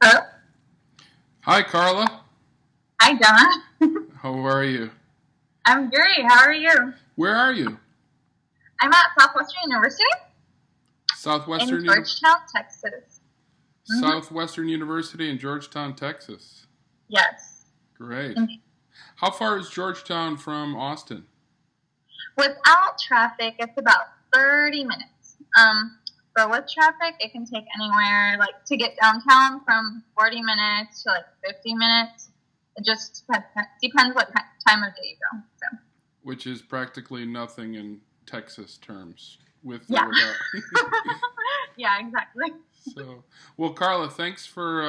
Hello? Hi, Karla. Hi, Donna. How are you? I'm great. How are you? Where are you? I'm at Southwestern University in Southwestern, Uni- Georgetown, Texas. Southwestern University in Georgetown, Texas. Yes. Great. Mhm. How far is Georgetown from Austin? Without traffic, it's about 30 minutes. But with traffic, it can take anywhere, like, to get downtown from 40 minutes to, like, 50 minutes. It just depends what time of day you go. So, Which is practically nothing in Texas terms, with or yeah. without. Yeah, exactly. Well, Karla, thanks for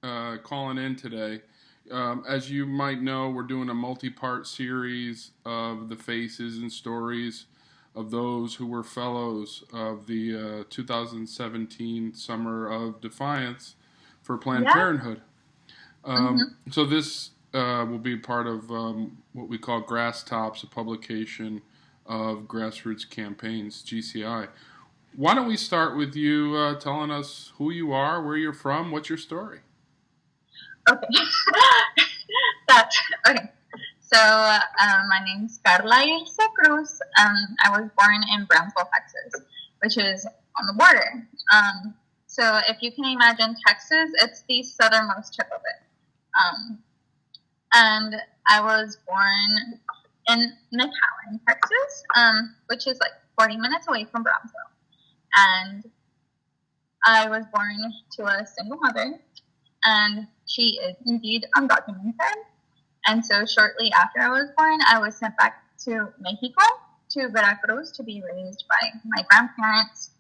calling in today. As you might know, we're doing a multi-part series of the faces and stories of those who were fellows of the 2017 Summer of Defiance for Planned Yeah. Parenthood. So this will be part of what we call Grasstops, a publication of Grassroots Campaigns, GCI. Why don't we start with you telling us who you are, where you're from, what's your story? Okay. Okay. So, my name's Karla Cruz. I was born in Brownsville, Texas, which is on the border. So if you can imagine Texas, it's the southernmost tip of it. And I was born in McAllen, Texas, which is like 40 minutes away from Brownsville. And I was born to a single mother, and she is indeed undocumented. And so shortly after I was born, I was sent back to Mexico, to Veracruz, to be raised by my grandparents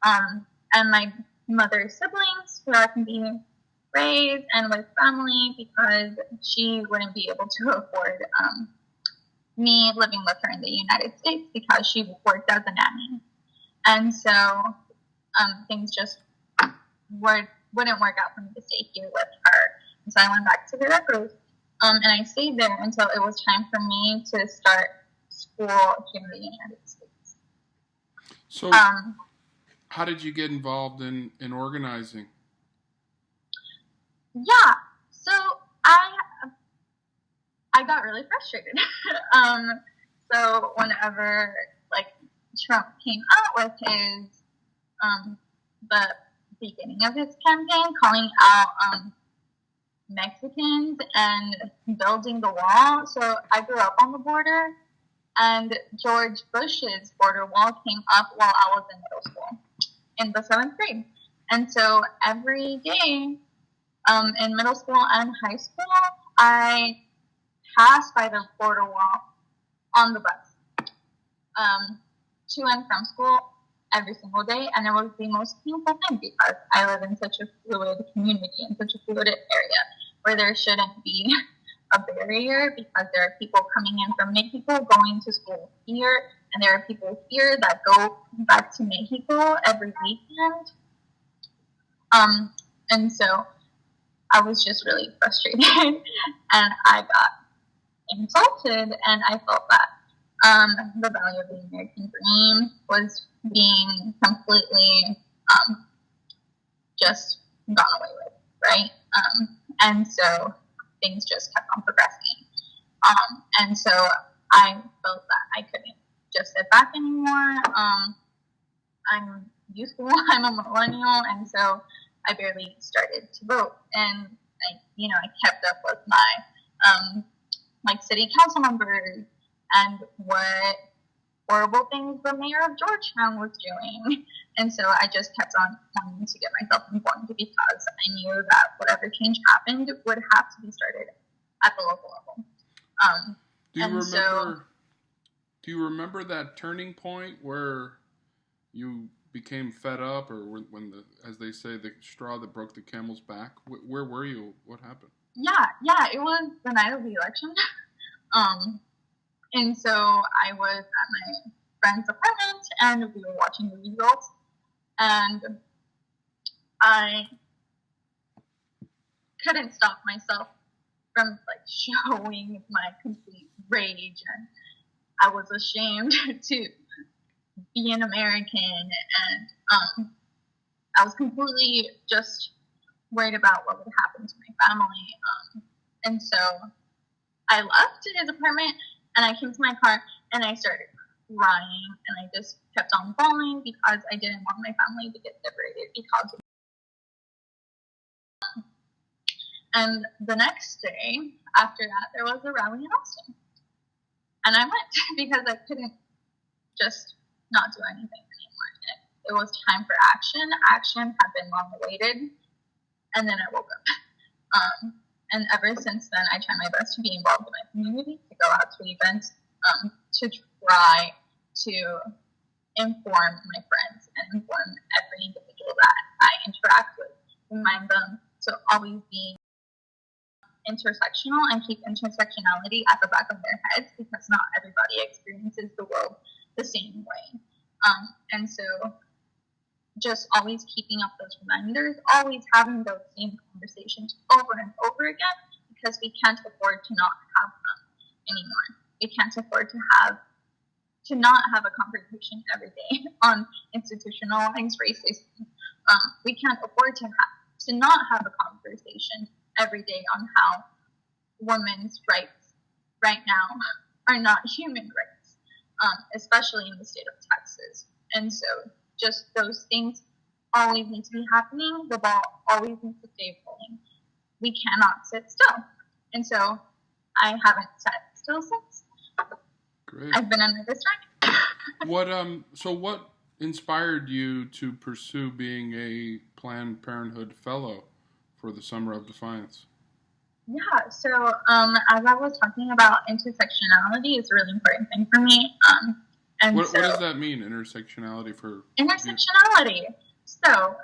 and my mother's siblings, so I can be raised and with family, because she wouldn't be able to afford me living with her in the United States because she worked as a nanny. And so things just wouldn't work out for me to stay here with her. And so I went back to Veracruz. And I stayed there until it was time for me to start school here in the United States. So, how did you get involved in organizing? Yeah, so I got really frustrated. So whenever like Trump came out with his the beginning of his campaign, calling out Mexicans and building the wall. So I grew up on the border, and George Bush's border wall came up while I was in middle school, in the 7th grade. And so every day in middle school and high school, I passed by the border wall on the bus to and from school every single day, and it was the most painful thing because I live in such a fluid community, in such a fluid area where there shouldn't be a barrier, because there are people coming in from Mexico going to school here, and there are people here that go back to Mexico every weekend. And so I was just really frustrated and I got insulted, and I felt that the value of the American dream was being completely just gone away with, right? And so things just kept on progressing. And so I felt that I couldn't just sit back anymore. I'm youthful, I'm a millennial, and so I barely started to vote. And I kept up with my like city council members and what horrible things the mayor of Georgetown was doing. And so I just kept on wanting to get myself informed, because I knew that whatever change happened would have to be started at the local level. Do you remember that turning point where you became fed up, or when as they say, the straw that broke the camel's back? Where were you? What happened? Yeah, it was the night of the election. And so I was at my friend's apartment, and we were watching the results, and I couldn't stop myself from like showing my complete rage, and I was ashamed to be an American, and I was completely just worried about what would happen to my family. And so I left his apartment and I came to my car and I started crying and I just kept on bawling because I didn't want my family to get separated because of. And the next day after that, there was a rally in Austin. And I went because I couldn't just not do anything anymore. It was time for action. Action had been long awaited. And then I woke up. And ever since then, I try my best to be involved in my community, to go out to events, to try to inform my friends and inform every individual that I interact with, remind them to always be intersectional and keep intersectionality at the back of their heads, because not everybody experiences the world the same way. And so just always keeping up those reminders, always having those same conversations over and over again, because we can't afford to not have them anymore. We can't afford to not have a conversation every day on institutionalized racism. We can't afford to not have a conversation every day on how women's rights right now are not human rights, especially in the state of Texas. And so just those things always need to be happening. The ball always needs to stay rolling. We cannot sit still. And so I haven't sat still since. Great. I've been under this strike. What inspired you to pursue being a Planned Parenthood Fellow for the Summer of Defiance? Yeah, so as I was talking about, intersectionality is a really important thing for me. And what does that mean, intersectionality for intersectionality? So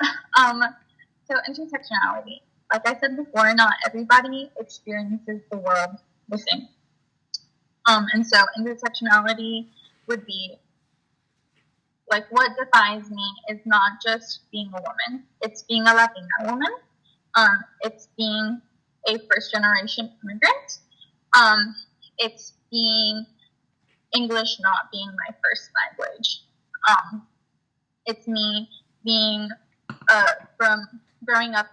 intersectionality, like I said before, not everybody experiences the world the same. And so intersectionality would be like, what defines me is not just being a woman, it's being a Latina woman, it's being a first-generation immigrant, it's being English not being my first language, it's me being from growing up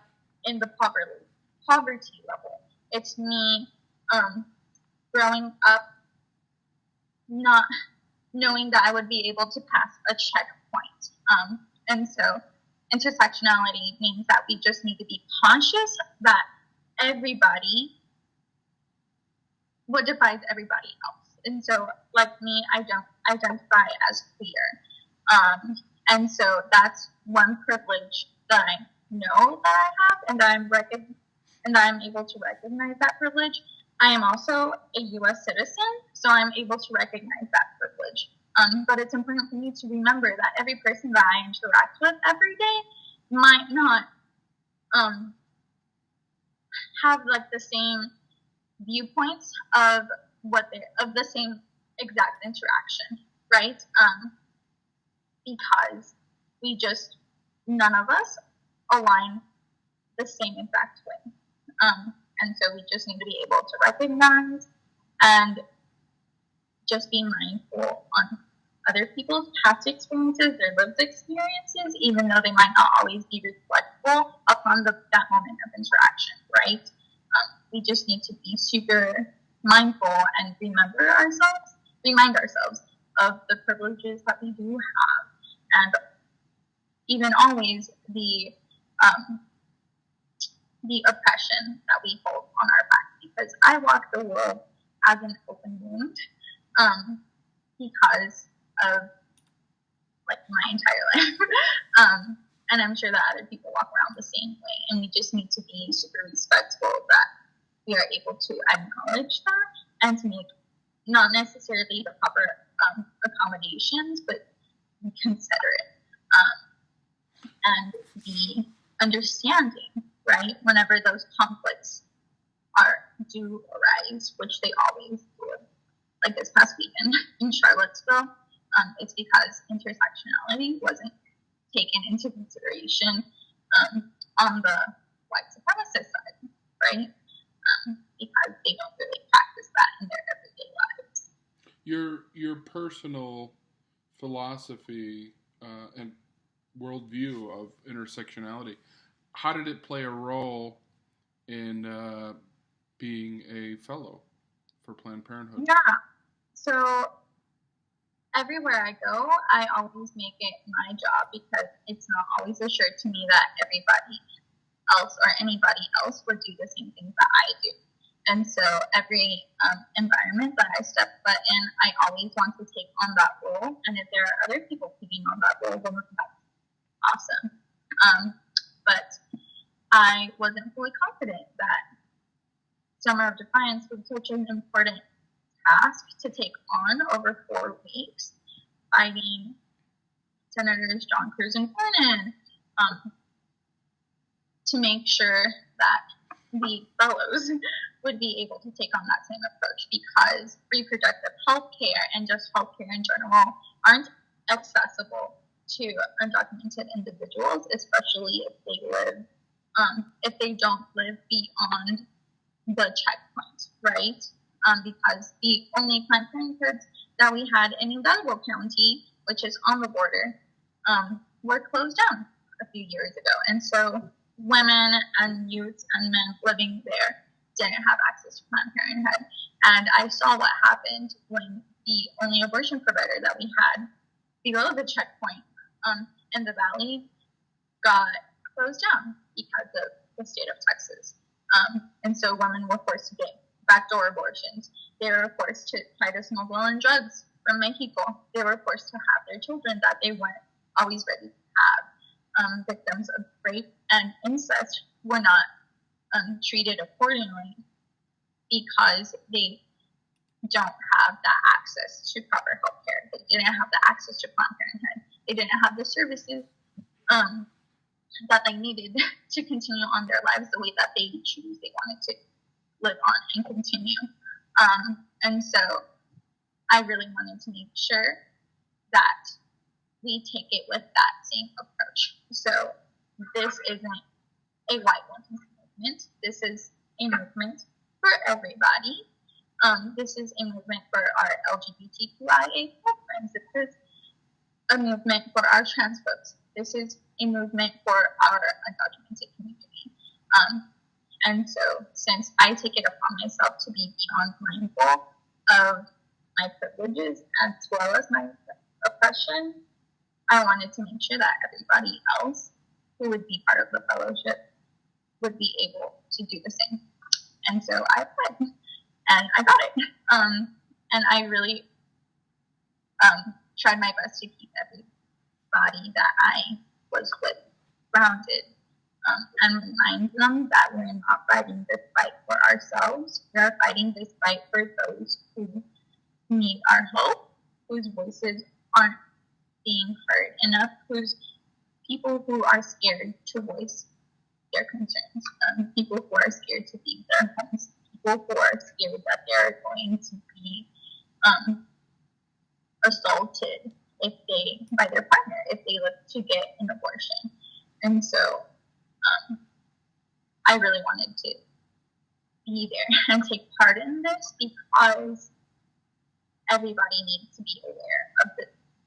in the poverty level, it's me growing up not knowing that I would be able to pass a checkpoint. And so intersectionality means that we just need to be conscious that everybody, what defines everybody else. And so, like me, I don't identify as queer. And so that's one privilege that I know that I have, and that I'm able to recognize that privilege. I am also a U.S. citizen, so I'm able to recognize that privilege. But it's important for me to remember that every person that I interact with every day might not have like the same viewpoints of the same exact interaction, right? Because none of us align the same exact way. And so we just need to be able to recognize and just be mindful on other people's past experiences, their lived experiences, even though they might not always be reflectful upon that moment of interaction, right? We just need to be super mindful and remind ourselves of the privileges that we do have, and even always the oppression that we hold on our back, because I walk the world as an open wound, because of like my entire life. And I'm sure that other people walk around the same way, and we just need to be super respectful that we are able to acknowledge that and to make not necessarily the proper accommodations, but be considerate, and be understanding, right? Whenever those conflicts do arise, which they always do. Like this past weekend in Charlottesville, it's because intersectionality wasn't taken into consideration on the white supremacist side, right? Because they don't really practice that in their everyday lives. Your personal philosophy and worldview of intersectionality, how did it play a role in being a fellow for Planned Parenthood? Yeah. So everywhere I go, I always make it my job because it's not always assured to me that everybody else or anybody else would do the same things that I do. And so every environment that I step foot in, I always want to take on that role. And if there are other people taking on that role, then that's awesome. But I wasn't fully confident that Summer of Defiance was such an important task to take on over 4 weeks, fighting Senators John Cruz and Cornyn, to make sure that the fellows would be able to take on that same approach, because reproductive health care and just health care in general aren't accessible to undocumented individuals, especially if they don't live beyond the checkpoint, right? Because the only Planned Parenthoods that we had in Hidalgo County, which is on the border, were closed down a few years ago. And so women and youth and men living there didn't have access to Planned Parenthood. And I saw what happened when the only abortion provider that we had below the checkpoint in the valley got closed down because of the state of Texas. And so women were forced to get backdoor abortions. They were forced to try to smuggle in drugs from Mexico. They were forced to have their children that they weren't always ready to have. Victims of rape and incest were not treated accordingly because they don't have that access to proper health care. They didn't have the access to Planned Parenthood. They didn't have the services that they needed to continue on their lives the way that they choose they wanted to live on and continue. And so I really wanted to make sure that we take it with that same approach. So this isn't a white women's movement. This is a movement for everybody. This is a movement for our LGBTQIA friends. This is a movement for our trans folks. This is a movement for our undocumented community. And so since I take it upon myself to be beyond mindful of my privileges as well as my oppression, I wanted to make sure that everybody else who would be part of the fellowship would be able to do the same. And so I applied, and I got it. And I really tried my best to keep everybody that I was with grounded, and remind them that we're not fighting this fight for ourselves. We are fighting this fight for those who need our help, whose voices aren't being heard enough, whose people who are scared to voice their concerns, people who are scared to leave their homes, people who are scared that they're going to be assaulted by their partner if they look to get an abortion. And so I really wanted to be there and take part in this because everybody needs to be aware of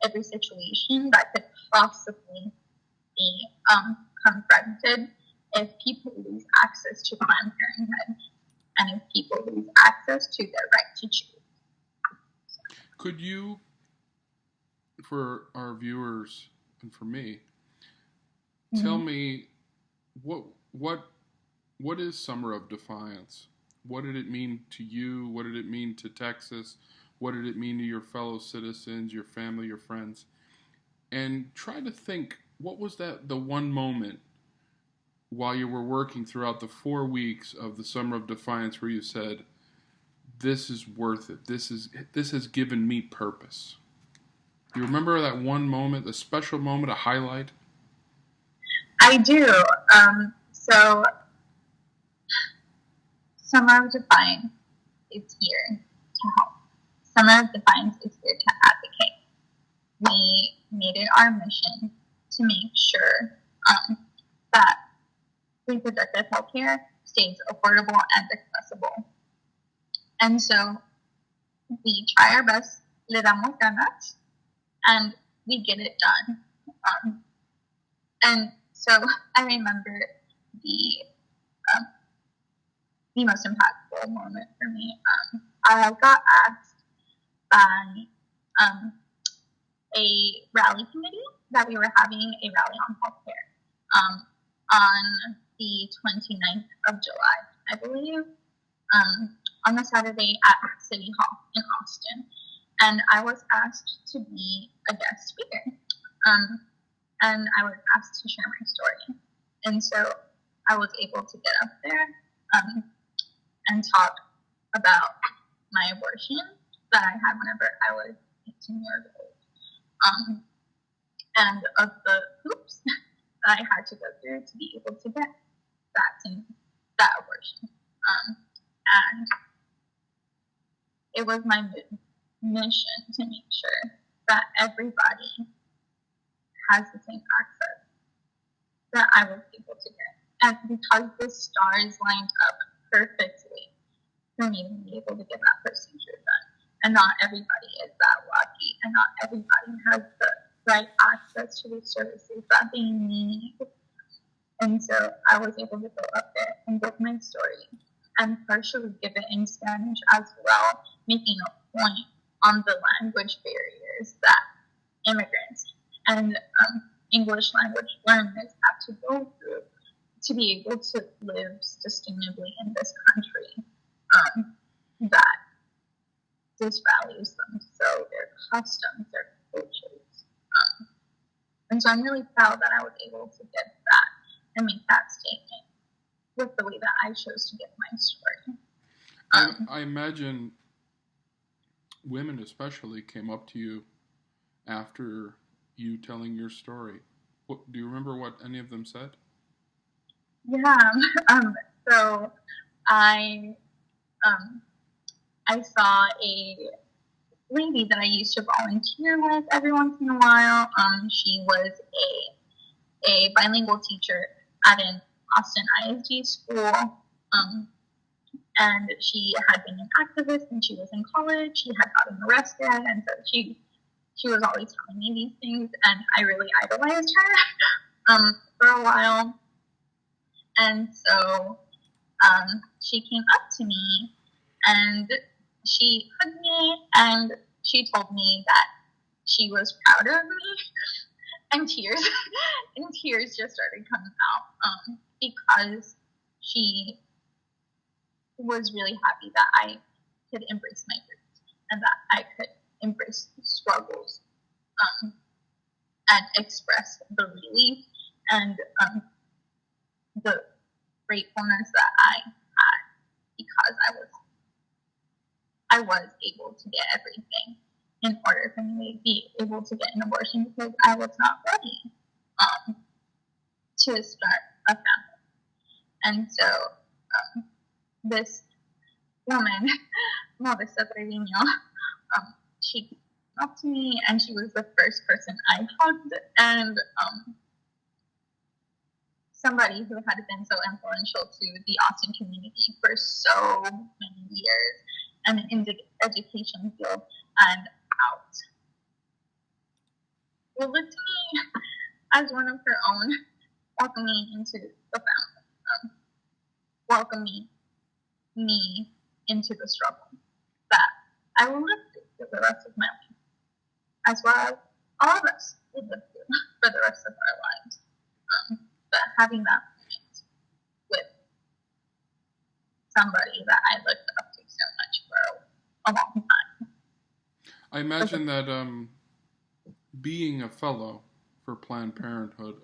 every situation that could possibly be confronted if people lose access to Planned Parenthood and if people lose access to their right to choose. Could you, for our viewers and for me, tell me what is Summer of Defiance? What did it mean to you? What did it mean to Texas? What did it mean to your fellow citizens, your family, your friends? And try to think, what was the one moment while you were working throughout the 4 weeks of the Summer of Defiance where you said, this is worth it. This has given me purpose. Do you remember that one moment, a special moment, a highlight? I do. So Summer of Defiance is here to help. Summer of Defiance is here to advocate. We made it our mission to make sure that reproductive health care stays affordable and accessible. And so we try our best, le damos ganas, and we get it done. And so I remember um, the most impactful moment for me. I got asked by a rally committee that we were having a rally on healthcare on the 29th of July, I believe, on a Saturday at City Hall in Austin. And I was asked to be a guest speaker. And I was asked to share my story. And so I was able to get up there and talk about my abortion that I had whenever I was 18 years old. And of the hoops that I had to go through to be able to get that abortion. And it was my mission to make sure that everybody has the same access that I was able to get. And because the stars lined up perfectly for me to be able to get that procedure done. And not everybody is that lucky, and not everybody has the right access to the services that they need. And so I was able to go up there and give my story and partially give it in Spanish as well, making a point on the language barriers that immigrants and English language learners have to go through to be able to live sustainably in this country that disvalues them, so their customs, their cultures. And so I'm really proud that I was able to get that and make that statement with the way that I chose to get my story. I imagine women especially came up to you after you telling your story. Do you remember what any of them said? Yeah. So I saw a lady that I used to volunteer with every once in a while. She was a bilingual teacher at an Austin ISD school. And she had been an activist when she was in college. She had gotten arrested, and so she was always telling me these things, and I really idolized her for a while. And so she came up to me, and she hugged me, and she told me that she was proud of me, and tears just started coming out because she was really happy that I could embrace my roots and that I could embrace the struggles and express the relief and the gratefulness that I had because I was able to get everything in order for me to be able to get an abortion because I was not ready to start a family. And so this woman, Melissa Trevino, she came up to me and she was the first person I hugged, and somebody who had been so influential to the Austin community for so many years and in the education field and out. Well, looked to me as one of her own, welcoming into the family, welcoming me into the struggle that I will live through for the rest of my life, as well as all of us will live through for the rest of our lives. But having that moment with somebody that I looked up to so much for a long time. I imagine that being a fellow for Planned Parenthood,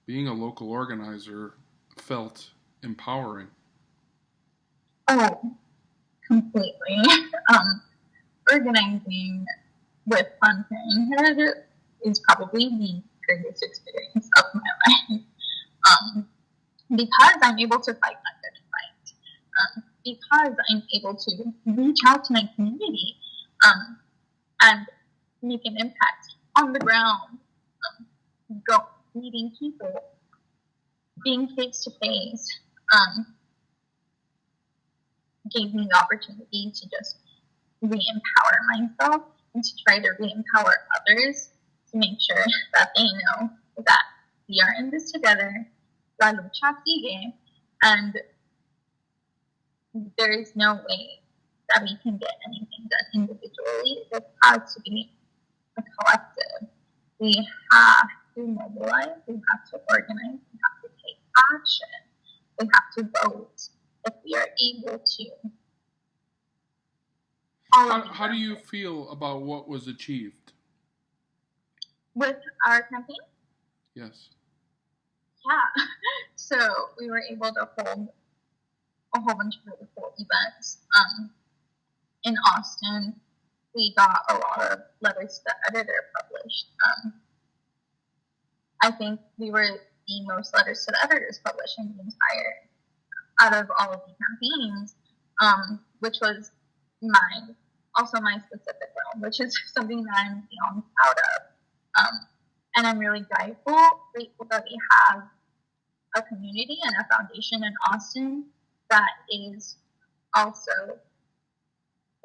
being a local organizer, felt empowering. Oh, completely. Organizing with Planned Parenthood is probably the greatest experience of my life. Because I'm able to fight my good fight. Because I'm able to reach out to my community and make an impact on the ground. Go meeting people, being face to face. Gave me the opportunity to just re-empower myself and to try to re-empower others to make sure that they know that we are in this together la lucha sigue, and there is no way that we can get anything done individually. It has to be a collective. We have to mobilize, we have to organize, we have to take action, we have to vote if we are able to. How do you feel about what was achieved? With our campaign? Yes. Yeah. So we were able to hold a whole bunch of really cool events. In Austin, we got a lot of letters to the editor published. I think we were the most letters to the editors published in the entire, out of all of the campaigns, which was also my specific realm, which is something that I'm beyond proud of. And I'm really grateful that we have a community and a foundation in Austin that is also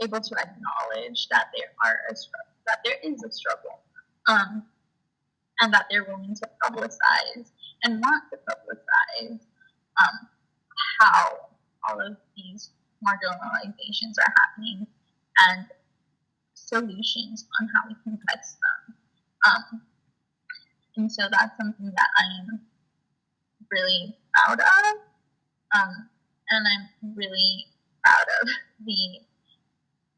able to acknowledge that there is a struggle, and that they're willing to publicize and want to publicize how all of these marginalizations are happening and solutions on how we can fix them. And so that's something that I am really proud of, and I'm really proud of the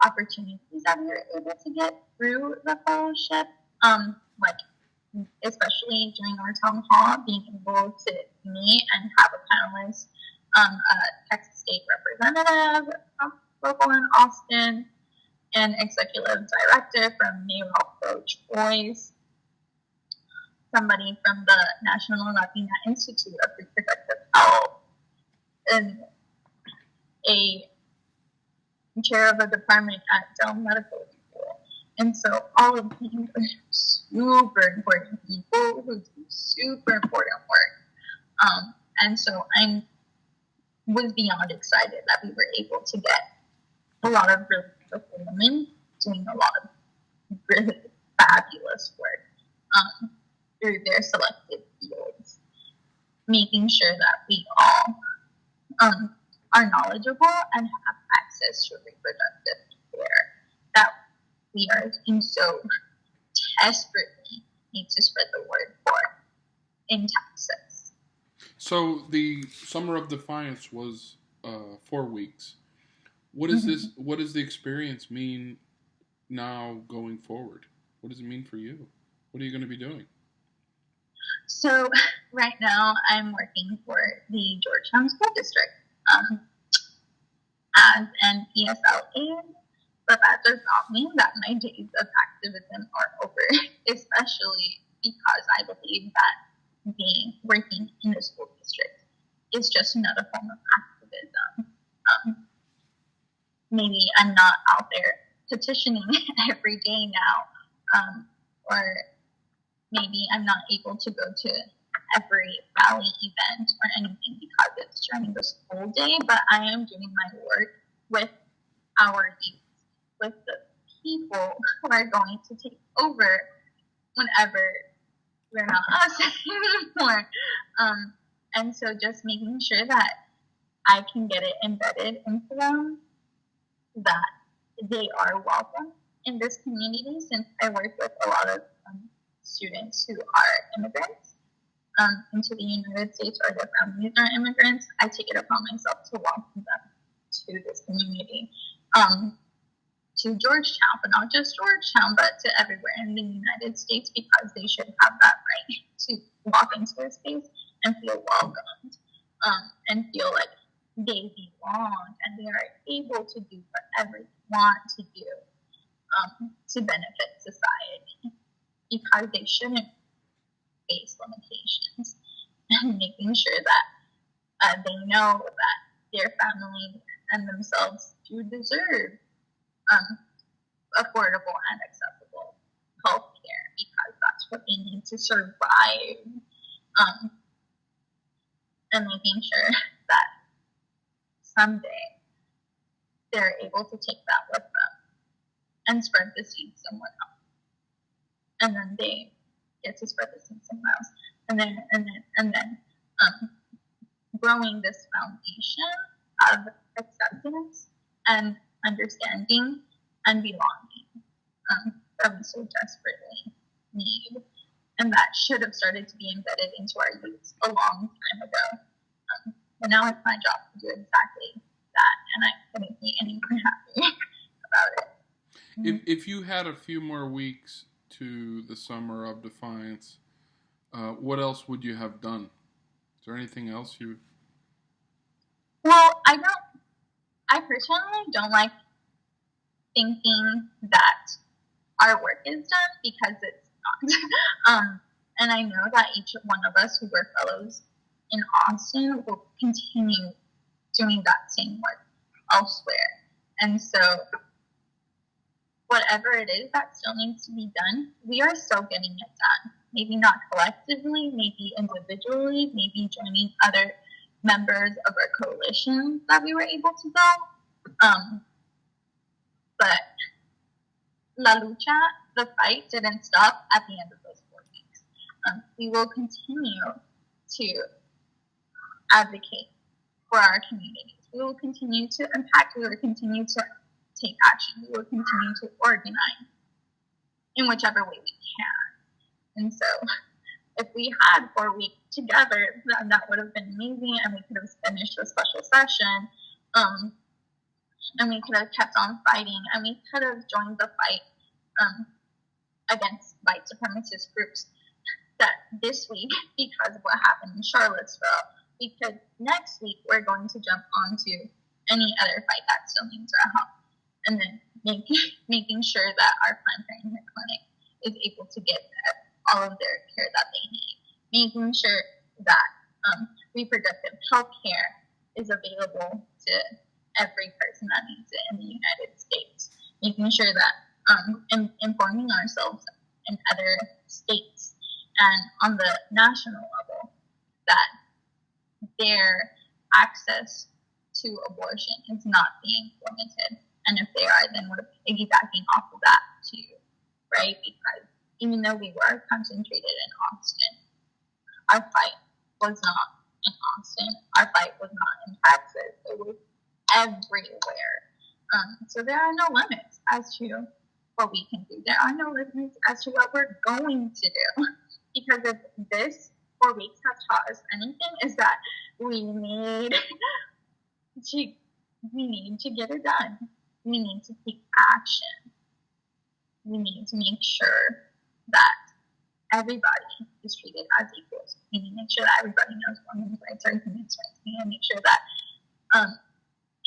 opportunities that we were able to get through the fellowship, like especially during our town hall, being able to meet and have a panelist, a Texas State representative from local in Austin, an executive director from NARAL pro-choice, somebody from the National Latina Institute of Reproductive Health, and a chair of a department at Dell Medical School. And so all of these are super important people who do super important work. And so I was beyond excited that we were able to get a lot of really beautiful women doing a lot of really fabulous work through their selected fields, making sure that we all are knowledgeable and have access to reproductive care that we are so desperately need to spread the word for in Texas. So the Summer of Defiance was 4 weeks. What is this? What does the experience mean now going forward? What does it mean for you? What are you going to be doing? So right now I'm working for the Georgetown School District as an ESL aide, but that does not mean that my days of activism are over, especially because I believe that working in the school district is just another form of activism. Maybe I'm not out there petitioning every day now, or maybe I'm not able to go to every rally event or anything because it's during the school day, but I am doing my work with our youth, with the people who are going to take over whenever we're not us anymore. And so just making sure that I can get it embedded into them, that they are welcome in this community, since I work with a lot of students who are immigrants into the United States, or their families are immigrants. I take it upon myself to welcome them to this community, to Georgetown, but not just Georgetown, but to everywhere in the United States, because they should have that right to walk into a space and feel welcomed, and feel like they belong and they are able to do whatever they want to do to benefit society, because they shouldn't face limitations, and making sure that they know that their family and themselves do deserve affordable and accessible health care, because that's what they need to survive, and making sure that someday they're able to take that with them and spread the seed somewhere else, and then they get to spread the seed somewhere else, and then growing this foundation of acceptance and understanding and belonging that we so desperately need, and that should have started to be embedded into our youth a long time ago. But now it's my job to do exactly that, and I couldn't be any more happy about it. If you had a few more weeks to the summer of Defiance, what else would you have done? Is there anything else you... Well, I personally don't like thinking that our work is done, because it's not. And I know that each one of us who were fellows in Austin will continue doing that same work elsewhere. And so whatever it is that still needs to be done, we are still getting it done. Maybe not collectively, maybe individually, maybe joining other members of our coalition that we were able to go. But La Lucha, the fight, didn't stop at the end of those 4 weeks. We will continue to advocate for our communities. We will continue to impact. We will continue to take action. We will continue to organize in whichever way we can. And so if we had 4 weeks together, then that would have been amazing, and we could have finished a special session, and we could have kept on fighting, and we could have joined the fight against white supremacist groups that this week, because of what happened in Charlottesville, because next week we're going to jump onto any other fight that still needs our help, and then making sure that our Planned Parenthood clinic is able to get all of their care that they need, making sure that reproductive health care is available to every person that needs it in the United States, making sure that informing ourselves in other states and on the national level that their access to abortion is not being limited. And if they are, then we're piggybacking off of that too, right? Because even though we were concentrated in Austin, our fight was not in Austin. Our fight was not in Texas. It was everywhere. So there are no limits as to what we can do. There are no limits as to what we're going to do. Because if this 4 weeks have taught us anything, is that we need to get it done. We need to take action. We need to make sure that everybody is treated as equals. We need to make sure that everybody knows women's rights are human rights. We need to make sure that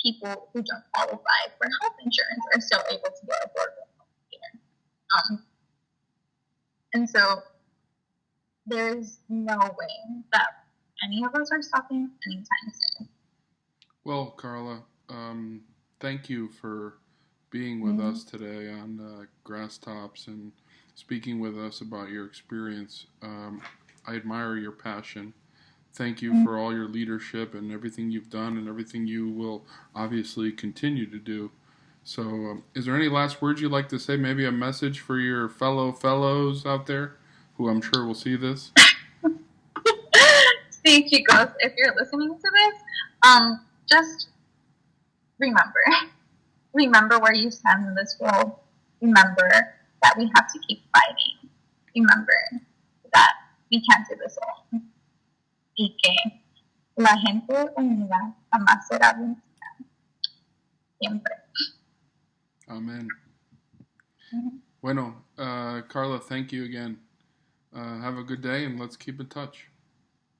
people who don't qualify for health insurance are still able to get affordable health care. And so there's no way that any of us are stopping anytime soon. Well, Karla, thank you for being with us today on Grasstops and speaking with us about your experience. I admire your passion. Thank you for all your leadership and everything you've done and everything you will obviously continue to do. So is there any last words you'd like to say? Maybe a message for your fellows out there who I'm sure will see this? See, chicos, if you're listening to this, just remember where you stand in this world. Remember that we have to keep fighting. Remember that we can't do this alone. Y que la gente unida jamás será vencida. Siempre. Amen. Bueno, Karla, thank you again. Have a good day and let's keep in touch.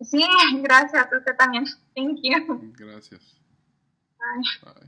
Sí, gracias. Usted también. Thank you. Gracias. Bye. Bye.